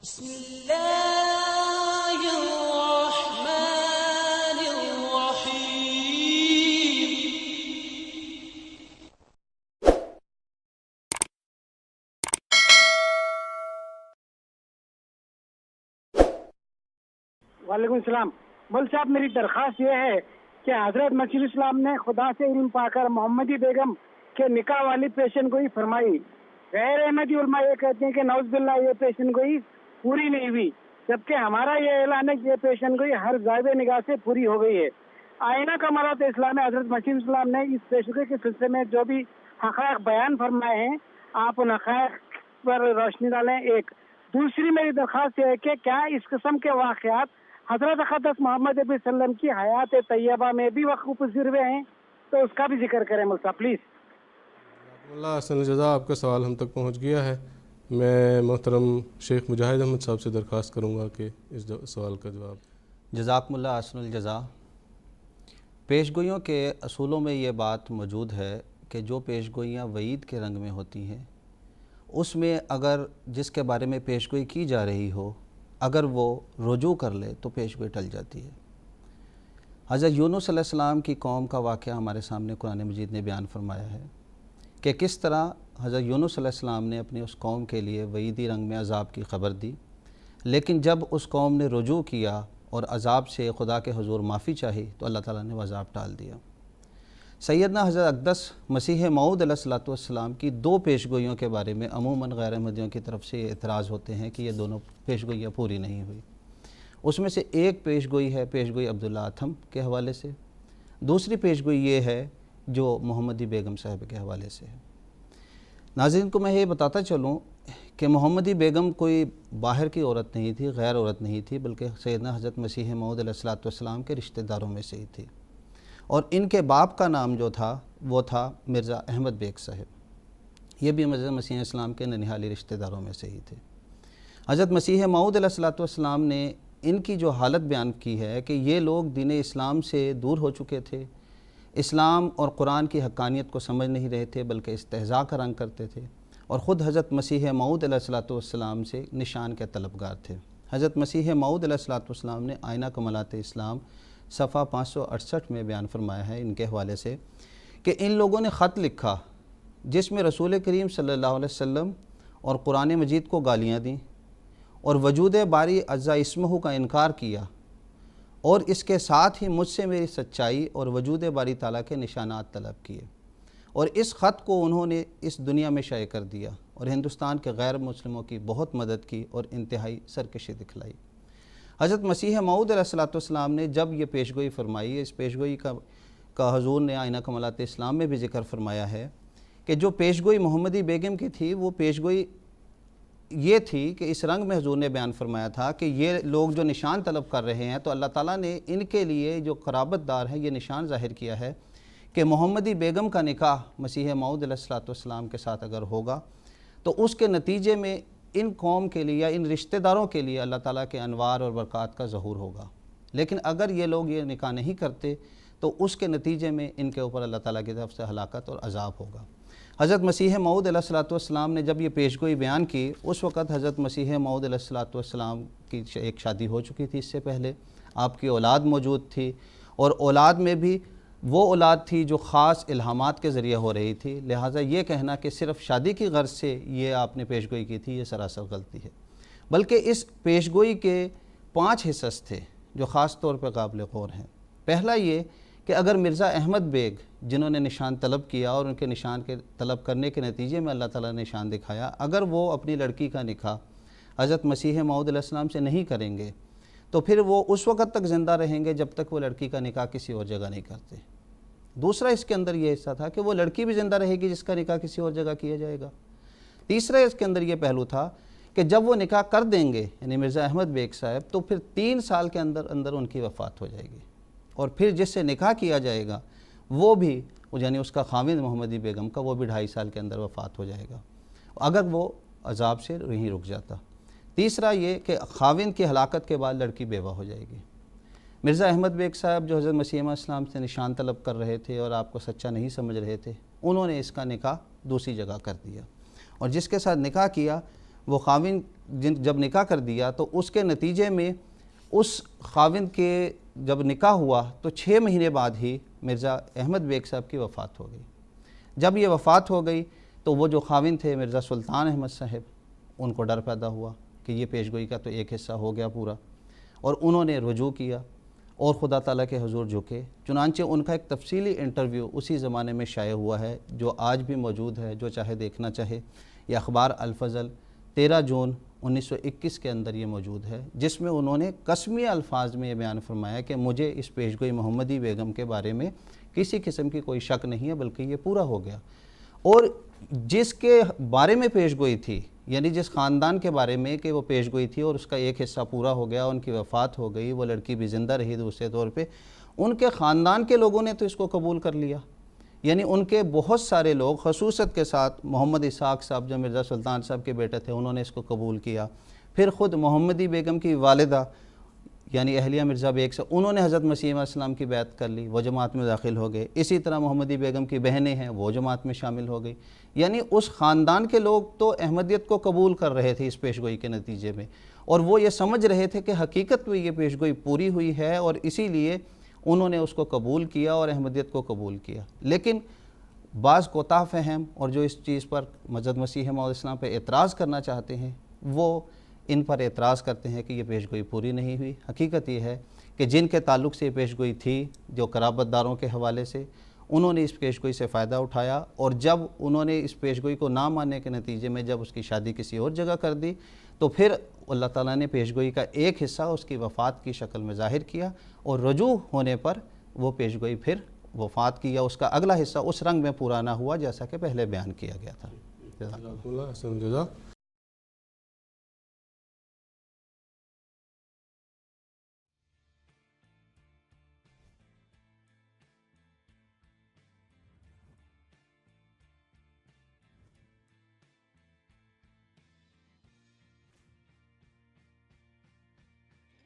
بسم الله الرحمن الرحيم. वालेकुम सलाम। मौल साहब, मेरी दरख्वास्त ये है कि हजरत मसीह इस्लाम ने खुदा से इल्म पाकर मोहम्मदी बेगम के निकाह वाली पेशन गोई फरमाई। गैर अहमदी उलमा ये कहते हैं कि नौज़बिल्लाह ये पेशन गोई पूरी नहीं हुई, जबकि हमारा ये ऐलान है कि ये पेशन गोई हर ज़ायबे निगाह से पूरी हो गई है। आईना कमालात इस्लाम में हजरत मसीह इस्लाम ने इस पेशगोई के सिलसिले में जो भी हक़ाइक़ बयान फरमाए हैं, आप उन हक़ाइक़ पर रोशनी डालें। एक दूसरी मेरी दरख्वास्त है कि क्या इस किस्म के वाक़यात हज़रत अक़दस मोहम्मद नबी सल्लम की हयात तैयबा में भी वक़ूफ़ पज़ीर हैं, तो उसका भी जिक्र करें मुल्ला प्लीज़। अल्लाह अहसन जज़ा। आपका सवाल हम तक पहुंच गया है। मैं मोहतरम शेख मुजाहिद अहमद साहब से दरख्वास्त करूंगा कि इस सवाल का जवाब। जज़ाकुमुल्लाह अहसनुल जज़ा। पेशगोइयों के असूलों में ये बात मौजूद है कि जो पेशगोइयाँ वईद के रंग में होती हैं, उसमें अगर जिसके बारे में पेशगोई की जा रही हो, अगर वो रुजू कर ले तो पेशगोई टल जाती है। हज़रत यूनुस अलैहिस्सलाम की कौम का वाक़या हमारे सामने कुरान मजीद ने बयान फरमाया है कि किस तरह हज़रत यूनुस अलैहिस्सलाम ने अपनी उस कौम के लिए वईदी रंग में अज़ाब की ख़बर दी, लेकिन जब उस कौम ने रुजू किया और अज़ाब से खुदा के हुज़ूर माफ़ी चाही तो अल्लाह ताला ने वह अज़ाब टाल दिया। सैयदना हज़रत अक़दस मसीह मऊद अलैहिस्सलाम की दो पेशगोइयों के बारे में अमूमन गैर अहमदियों की तरफ से एतराज़ होते हैं कि ये दोनों पेशगोइयाँ पूरी नहीं हुई। उसमें से एक पेशगोई है पेशगोई अब्दुल्ला अथम के हवाले से, दूसरी पेशगोई ये है जो मोहम्मदी बेगम साहब के हवाले से है। नाज़रीन को मैं ये बताता चलूँ कि मोहम्मदी बेगम कोई बाहर की औरत नहीं थी, गैर औरत नहीं थी, बल्कि सैयदना हज़रत मसीह मऊद अलैहिस्सलाम के रिश्तेदारों में से ही थी। और इनके बाप का नाम जो था वो था मिर्ज़ा अहमद बेग साहब। ये भी हज़रत मसीह इस्लाम के ननिहाली रिश्तेदारों में से ही थे। हज़रत मसीह मऊद अलैहिस्सलाम ने इनकी जो हालत बयान की है कि ये लोग दीन इस्लाम से दूर हो चुके थे, इस्लाम और कुरान की हक़ानियत को समझ नहीं रहे थे, बल्कि इस्तेहज़ा का रंग करते थे और ख़ुद हज़रत मसीह मऊद अलैहिस्सलाम से निशान के तलबगार थे। हज़रत मसीह मऊद अलैहिस्सलाम ने आईना कमालात इस्लाम सफ़ा 568 में बयान फरमाया है इनके हवाले से कि इन लोगों ने ख़त लिखा जिसमें रसूल करीम सल्लल्लाहु अलैहि वसल्लम और कुरान मजीद को गालियाँ दी और वजूद बारी अज़्ज़ा इस्महु का इनकार किया, और इसके साथ ही मुझसे मेरी सच्चाई और वजूद बारी ताला के निशानात तलब किए, और इस ख़त को उन्होंने इस दुनिया में शाये कर दिया और हिंदुस्तान के गैर मुस्लिमों की बहुत मदद की और इंतहाई सरकशी दिखलाई। हज़रत मसीह मऊद अलैहिस्सलाम ने जब ये पेशगोई फरमाई, इस पेशगोई का हुज़ूर ने आईना कमालात इस्लाम में भी ज़िक्र फरमाया है कि जो पेशगोई मोहम्मदी बेगम की थी वो पेशगोई ये थी कि इस रंग में हुज़ूर ने बयान फरमाया था कि ये लोग जो निशान तलब कर रहे हैं, तो अल्लाह ताला ने इनके लिए जो क़राबतदार हैं ये निशान ज़ाहिर किया है कि मोहम्मदी बेगम का निकाह मसीह मऊद अलैहिस्सलाम के साथ अगर होगा तो उसके नतीजे में इन कौम के लिए या इन रिश्तेदारों के लिए अल्लाह ताला के अनवार और बरक़ात का ज़हूर होगा। लेकिन अगर ये लोग ये निकाह नहीं करते तो उसके नतीजे में इनके ऊपर अल्लाह ताला की तरफ से हलाकत और अज़ाब होगा। हज़रत मसीह मऊद अलैहिस्सलाम ने जब ये पेशगोई बयान की, उस वक़्त हज़रत मसीह मऊद अलैहिस्सलाम की एक शादी हो चुकी थी, इससे पहले आपकी औलाद मौजूद थी, और औलाद में भी वो औलाद थी जो ख़ास इल्हामात के ज़रिए हो रही थी। लिहाजा ये कहना कि सिर्फ़ शादी की गर्ज़ से ये आपने पेशगोई की थी, ये सरासर गलती है। बल्कि इस पेशगोई के 5 हिस्स थे जो ख़ास तौर पर काबिल गौर हैं। पहला ये कि अगर मिर्ज़ा अहमद बेग जिन्होंने निशान तलब किया और उनके निशान के तलब करने के नतीजे में अल्लाह ताला ने निशान दिखाया, अगर वो अपनी लड़की का निकाह हज़रत मसीह मऊद अलैहिस्सलाम से नहीं करेंगे तो फिर वो उस वक़्त तक ज़िंदा रहेंगे जब तक वो लड़की का निकाह किसी और जगह नहीं करते। दूसरा इसके अंदर ये हिस्सा था कि वो लड़की भी ज़िंदा रहेगी जिसका निकाह किसी और जगह किया जाएगा। तीसरा इसके अंदर ये पहलू था कि जब वो निकाह कर देंगे यानी मिर्ज़ा अहमद बेग साहब, तो फिर 3 साल के अंदर अंदर उनकी वफ़ात हो जाएगी, और फिर जिससे निकाह किया जाएगा वो भी यानी उसका खाविंद मोहम्मदी बेगम का वो भी 2.5 साल के अंदर वफ़ात हो जाएगा अगर वो अज़ाब से नहीं रुक जाता। तीसरा ये कि खाविंद की हलाकत के बाद लड़की बेवा हो जाएगी। मिर्ज़ा अहमद बेग साहब जो हज़रत मसीह इस्लाम से निशान तलब कर रहे थे और आपको सच्चा नहीं समझ रहे थे, उन्होंने इसका निकाह दूसरी जगह कर दिया, और जिसके साथ निकाह किया وہ خاوند جب نکاح کر دیا تو اس کے نتیجے میں اس خاوند کے جب نکاح ہوا تو 6 مہینے بعد ہی مرزا احمد بیگ صاحب کی وفات ہو گئی۔ جب یہ وفات ہو گئی تو وہ جو خاوند تھے مرزا سلطان احمد صاحب، ان کو ڈر پیدا ہوا کہ یہ پیش گوئی کا تو ایک حصہ ہو گیا پورا، اور انہوں نے رجوع کیا اور خدا تعالیٰ کے حضور جھکے۔ چنانچہ ان کا ایک تفصیلی انٹرویو اسی زمانے میں شائع ہوا ہے جو آج بھی موجود ہے، جو چاہے دیکھنا چاہے۔ یہ اخبار الفضل 13 جون 1921 کے اندر یہ موجود ہے، جس میں انہوں نے قسمی الفاظ میں یہ بیان فرمایا کہ مجھے اس پیش گوئی محمدی بیگم کے بارے میں کسی قسم کی کوئی شک نہیں ہے، بلکہ یہ پورا ہو گیا۔ اور جس کے بارے میں پیش گوئی تھی، یعنی جس خاندان کے بارے میں کہ وہ پیش گوئی تھی اور اس کا ایک حصہ پورا ہو گیا، ان کی وفات ہو گئی، وہ لڑکی بھی زندہ رہی دوسرے طور پہ، ان کے خاندان کے لوگوں نے تو اس کو قبول کر لیا۔ یعنی ان کے بہت سارے لوگ خصوصیت کے ساتھ محمد اسحاق صاحب جو مرزا سلطان صاحب کے بیٹے تھے، انہوں نے اس کو قبول کیا۔ پھر خود محمدی بیگم کی والدہ یعنی اہلیہ مرزا بیگ سے انہوں نے حضرت مسیح علیہ السلام کی بیعت کر لی، وہ جماعت میں داخل ہو گئے۔ اسی طرح محمدی بیگم کی بہنیں ہیں، وہ جماعت میں شامل ہو گئی۔ یعنی اس خاندان کے لوگ تو احمدیت کو قبول کر رہے تھے اس پیش گوئی کے نتیجے میں، اور وہ یہ سمجھ رہے تھے کہ حقیقت میں یہ پیش گوئی پوری ہوئی ہے، اور اسی لیے انہوں نے اس کو قبول کیا اور احمدیت کو قبول کیا۔ لیکن بعض کوتاہ فہم اور جو اس چیز پر حضرت مسیح موعود اسلام پہ اعتراض کرنا چاہتے ہیں، وہ ان پر اعتراض کرتے ہیں کہ یہ پیش گوئی پوری نہیں ہوئی۔ حقیقت یہ ہے کہ جن کے تعلق سے یہ پیش گوئی تھی، جو قرابت داروں کے حوالے سے، انہوں نے اس پیش گوئی سے فائدہ اٹھایا، اور جب انہوں نے اس پیش گوئی کو نہ ماننے کے نتیجے میں جب اس کی شادی کسی اور جگہ کر دی، تو پھر اللہ تعالیٰ نے پیش گوئی کا ایک حصہ اس کی وفات کی شکل میں ظاہر کیا، اور رجوع ہونے پر وہ پیش گوئی پھر وفات کی، یا اس کا اگلا حصہ اس رنگ میں پورا نہ ہوا جیسا کہ پہلے بیان کیا گیا تھا۔ جزاک اللہ، احسن الجزا۔